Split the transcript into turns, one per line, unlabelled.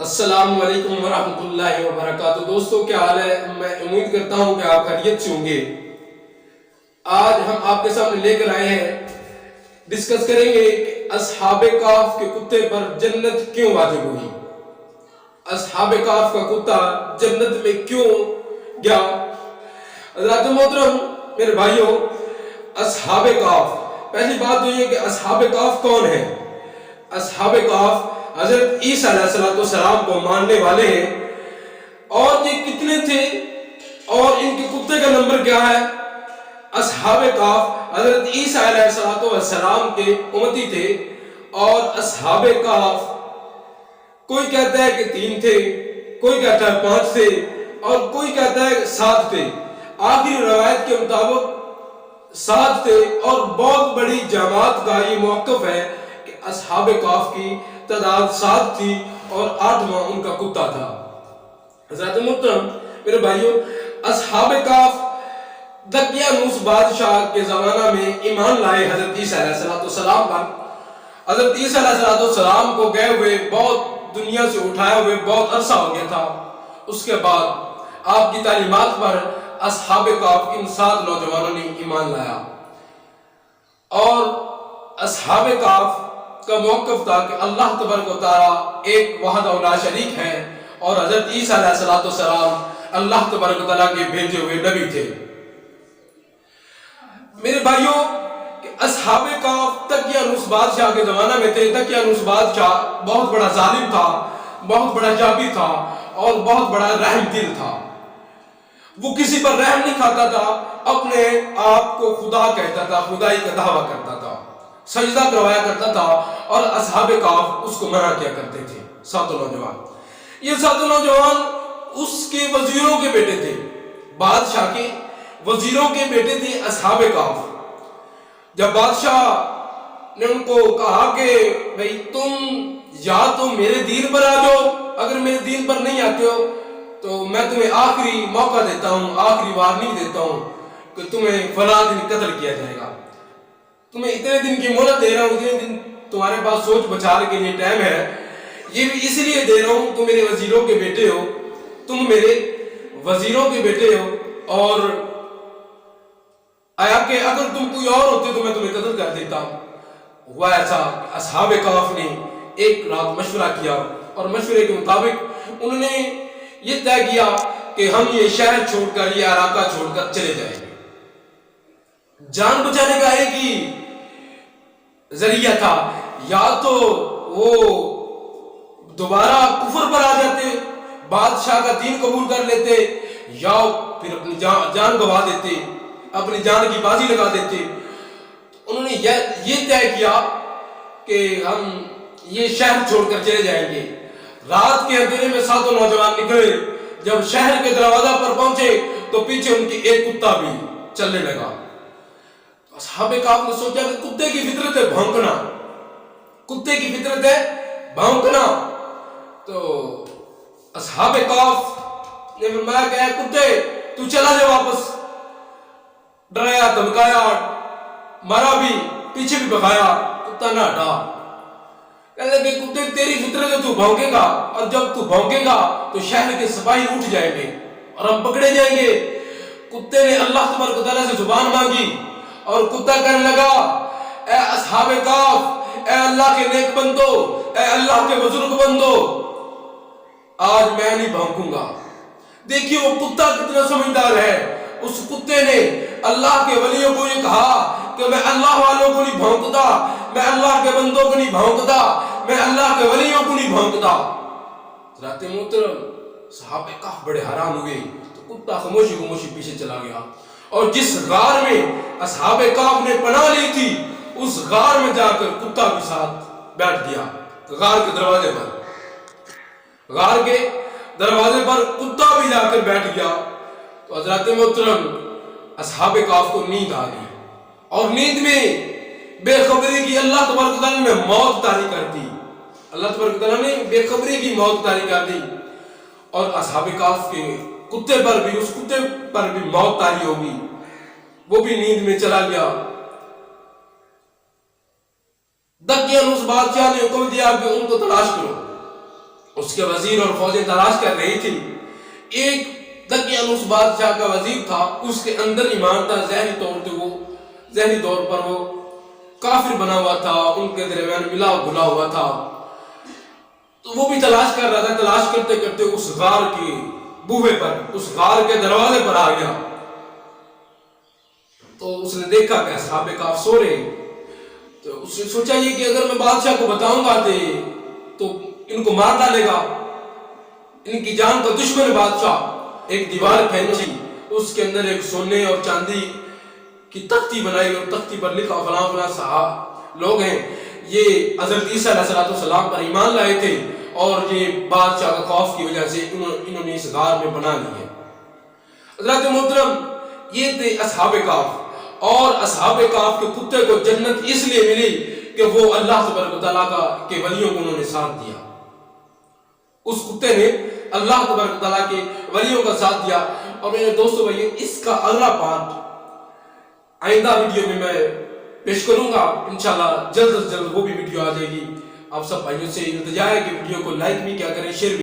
السلام علیکم ورحمۃ اللہ وبرکاتہ۔ دوستو کیا حال ہے؟ میں امید کرتا ہوں کہ آپ خیریت سے ہوں گے۔ آج ہم آپ کے سامنے لے کر آئے ہیں، ڈسکس کریں گے کہ اصحاب کہف کے کتے پر جنت کیوں واجب ہوئی۔ اصحاب کہف کا کتا جنت میں کیوں گیا؟ حضرات محترم میرے بھائیوں، اصحاب کہف، پہلی بات تو یہ کہ اصحاب کہف کون ہیں؟ اصحاب کہف حضرت عیسیٰ علیہ السلام کو ماننے والے ہیں، اور یہ کتنے تھے اور ان کے کتے کا نمبر کیا ہے؟ اصحاب کہف حضرت عیسیٰ علیہ السلام کے امتی تھے، اور اصحاب کہف کوئی کہتا ہے کہ 3 تھے، کوئی کہتا ہے 5 تھے، اور کوئی کہتا ہے 7 تھے۔ آخری روایت کے مطابق 7 تھے، اور بہت بڑی جماعت کا یہ موقف ہے کہ اصحاب کہف کی تعداد 7 تھی اور 8واں ان کا کتا تھا۔ حضرات محترم میرے بھائیوں، اصحاب کہف دقیانوس بادشاہ کے زمانہ میں ایمان لائے حضرت عیسیٰ علیہ السلام پر۔ حضرت عیسیٰ علیہ السلام کو گئے ہوئے بہت دنیا سے اٹھائے ہوئے بہت عرصہ ہو گیا تھا۔ اس کے بعد آپ کی تعلیمات پر اصحاب کہف ان 7 نوجوانوں نے ایمان لایا، اور اصحاب کہف کا موقف تھا کہ اللہ تبارک و تعالی ایک وحدہ لا شریک ہے، اور حضرت عیسیٰ علیہ السلام اللہ تبارک و تعالی کے بھیجے ہوئے نبی تھے۔ میرے بھائیوں، کہ اصحاب کہف دقیانوس بادشاہ کے زمانہ میں تھے۔ دقیانوس بادشاہ بہت بڑا ظالم تھا، بہت بڑا جابر تھا، اور بہت بڑا رحم دل تھا۔ وہ کسی پر رحم نہیں کھاتا تھا، اپنے آپ کو خدا کہتا تھا، خدائی کا دعویٰ کرتا تھا، سجدہ کروایا کرتا تھا، اور اصحاب کہف اس کو منع کیا کرتے تھے۔ 7 نوجوان، یہ 7 نوجوان اس کے وزیروں کے بیٹے تھے، بادشاہ کے وزیروں کے بیٹے تھے اصحاب کہف۔ جب بادشاہ نے ان کو کہا کہ بھئی تم یا تو میرے دین پر آ جاؤ، اگر میرے دین پر نہیں آتے ہو تو میں تمہیں آخری موقع دیتا ہوں، آخری وارننگ دیتا ہوں کہ تمہیں فلاں دن قتل کیا جائے گا، تمہیں اتنے دن کی مہلت دے رہا ہوں، اتنے دن تمہارے پاس سوچ بچار کے لیے ٹائم ہے۔ یہ بھی اس لیے دے رہا ہوں، تم میرے وزیروں کے بیٹے ہو، تم میرے وزیروں کے بیٹے ہو، اور آیا کہ اگر تم کوئی اور ہوتے تو میں تمہیں قتل کر دیتا۔ ہوا ایسا کہ اصحاب کہف نے ایک رات مشورہ کیا، اور مشورے کے مطابق انہوں نے یہ طے کیا کہ ہم یہ شہر چھوڑ کر، یہ علاقہ چھوڑ کر چلے جائیں گے۔ جان بچانے کا ایک ہی ذریعہ تھا، یا تو وہ دوبارہ کفر پر آ جاتے، بادشاہ کا دین قبول کر لیتے، یا پھر اپنی جان گوا دیتے، اپنی جان کی بازی لگا دیتے۔ انہوں نے یہ طے کیا کہ ہم یہ شہر چھوڑ کر چلے جائیں گے۔ رات کے اندھیرے میں 7 نوجوان نکلے، جب شہر کے دروازہ پر پہنچے تو پیچھے ان کی ایک کتا بھی چلنے لگا۔ اصحاب کہف نے سوچا کہ کتے کی فطرت ہے بھونکنا، کتے کی فطرت ہے بھونکنا۔ تو اصحاب کہف نے فرمایا کہ اے کتے تو چلا جا واپس۔ ڈرایا، دھمکایا، مارا بھی، پیچھے بھی بھگایا، کتا نہ ہٹا۔ کہنے لگے کتے تیری فطرت ہے تو بھونکے گا، اور جب تو بھونکے گا تو شہر کے سپاہی اٹھ جائیں گے اور ہم پکڑے جائیں گے۔ کتے نے اللہ تبارک و تعالیٰ سے زبان مانگی، اور کتا کہنے لگا اے اصحاب کہف، اے اللہ کے نیک بندو، اے اللہ کے بزرگ بندو، آج میں نہیں بھونکوں گا۔ دیکھیے وہ کتا کتنا سمجھدار ہے۔ اس کتے نے اللہ کے ولیوں کو یہ کہا کہ میں اللہ والوں کو نہیں بھونکتا، میں اللہ کے بندوں کو نہیں بھونکتا، میں اللہ کے ولیوں کو نہیں بھونکتا۔ حضرات محترم صحابہ کہف بڑے حیران ہوئے، تو کتا خاموشی پیچھے چلا گیا، اور جس غار میں اصحاب کہف نے پناہ لی تھی اس غار میں جا کر کتا بھی ساتھ بیٹھ گیا۔ غار کے دروازے پر کتا بھی جا کر بیٹھ گیا۔ تو حضرات محترم اصحاب کہف کو نیند آ گئی، اور نیند میں بے خبری کی اللہ تبارک و تعالیٰ نے موت طاری کر دی، اللہ تبارک و تعالیٰ نے بے خبری کی موت طاری کر دی، اور اصحاب کہف کے کتے پر بھی، اس کتے پر بھی موت طاری ہوگی، وہ بھی نیند میں چلا گیا۔ دقیانوس بادشاہ نے حکم دیا کہ ان کو تلاش کرو۔ اس اس کے وزیر اور فوجیں تلاش کر رہی تھی. ایک دقیان اس بادشاہ کا وزیر تھا, اس کے اندر ایمان تھا, ظاہری طور پر وہ کافر بنا ہوا تھا, ان کے درمیان ملا گھلا ہوا تھا. تو وہ بھی تلاش کر رہا تھا. تلاش کرتے کرتے اس غار کی بوہے پر, اس غار کے دروازے پر آ گیا. تو اس نے دیکھا کہ اصحاب کہف سو رہے. تو اس نے سوچا یہ کہ اگر میں بادشاہ کو بتاؤں گا تو ان کو مار ڈالے گا, ان کی جان کا دشمن بادشاہ. ایک دیوار کھینچی, اس کے اندر ایک سونے اور چاندی کی تختی بنائی اور تختی پر لکھا فلاں فلاں صحابہ لوگ ہیں, یہ حضرت عیسیٰ علیہ السلام پر ایمان لائے تھے اور یہ بادشاہ کا خوف کی وجہ سے انہوں نے اس غار میں بنا لی ہے. حضرات محترم, یہ تھے اصحاب کہف. اور اصحاب کہف کے کتے کو جنت اس لیے ملی کہ وہ اللہ تبارک و تعالیٰ کے ولیوں کو انہوں نے ساتھ دیا. اس کتے نے اللہ تبارک و تعالیٰ کے ولیوں کا ساتھ دیا. اور میرے دوستو بھائی, اس کا اگلا پارٹ آئندہ ویڈیو میں پیش کروں گا انشاءاللہ. جلد از جلد وہ بھی ویڈیو آ جائے گی. آپ سب بھائیوں سے التجا ہے کہ ویڈیو کو لائک بھی کیا کریں, شیئر